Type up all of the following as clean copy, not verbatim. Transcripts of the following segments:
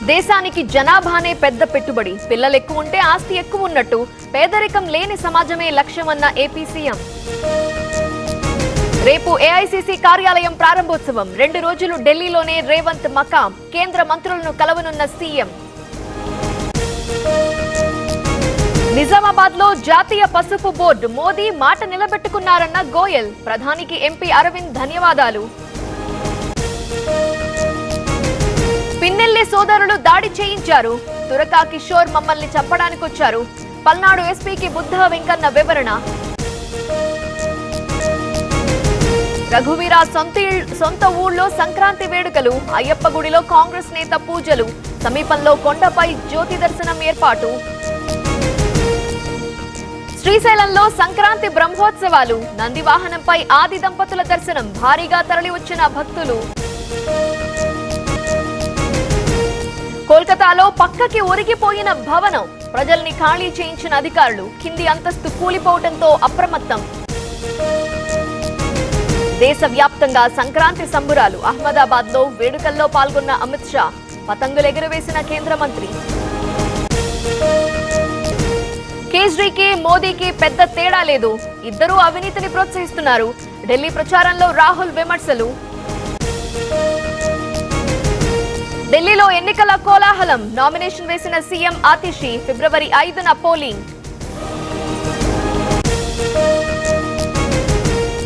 దేశానికి జనాభానే పెద్ద పెట్టుబడి, పిల్లలు ఎక్కువ ఉంటే ఆస్తి ఎక్కువ ఉన్నట్టు, పేదరికం లేని సమాజమే లక్ష్యమన్న ఏపీ సీఎం. రేపు ఏఐసీసీ కార్యాలయం ప్రారంభోత్సవం, 2 రోజులు ఢిల్లీలోనే రేవంత్ మకాం, కేంద్ర మంత్రులను కలవనున్న సీఎం. నిజామాబాద్ లో జాతీయ పసుపు బోర్డు, మోదీ మాట నిలబెట్టుకున్నారన్న గోయల్, ప్రధానికి ఎంపీ అరవింద్ ధన్యవాదాలు. పిన్నెల్లి సోదరులు దాడి చేయించారు, తురకా కిషోర్ మమ్మల్ని చంపడానికొచ్చారు, పల్నాడు ఎస్పీకి బుద్ధ వెంకన్న వివరణ. రఘువీర సొంత ఊళ్ళో సంక్రాంతి వేడుకలు, అయ్యప్ప గుడిలో కాంగ్రెస్ నేత పూజలు, సమీపంలో కొండపై జ్యోతి దర్శనం ఏర్పాటు. శ్రీశైలంలో సంక్రాంతి బ్రహ్మోత్సవాలు, నంది వాహనంపై ఆది దంపతుల దర్శనం, భారీగా తరలి వచ్చిన భక్తులు. కోల్కతాలో పక్కకి ఒరిగిపోయిన భవనం, ప్రజల్ని ఖాళీ చేయించిన అధికారులు, కింది అంతస్తు కూలిపోవడంతో అప్రమత్తం. దేశవ్యాప్తంగా సంక్రాంతి సంబురాలు, అహ్మదాబాద్ లో వేడుకల్లో పాల్గొన్న అమిత్ షా, పతంగులు ఎగురవేసిన కేంద్ర మంత్రి. కేజ్రీకి మోదీకి పెద్ద తేడా లేదు, ఇద్దరూ అవినీతిని ప్రోత్సహిస్తున్నారు, ఢిల్లీ ప్రచారంలో రాహుల్ విమర్శలు. ఢిల్లీలో ఎన్నికల కోలాహలం, నామినేషన్ వేసిన సీఎం ఆతిషి, ఫిబ్రవరి 5న పోలింగ్.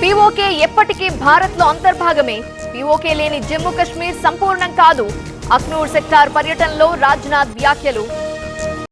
పీఓకే ఎప్పటికీ భారత్ లో అంతర్భాగమే, పీఓకే లేని జమ్మూ కశ్మీర్ సంపూర్ణం కాదు, అఖ్నూర్ సెక్టార్ పర్యటనలో రాజ్నాథ్ వ్యాఖ్యలు.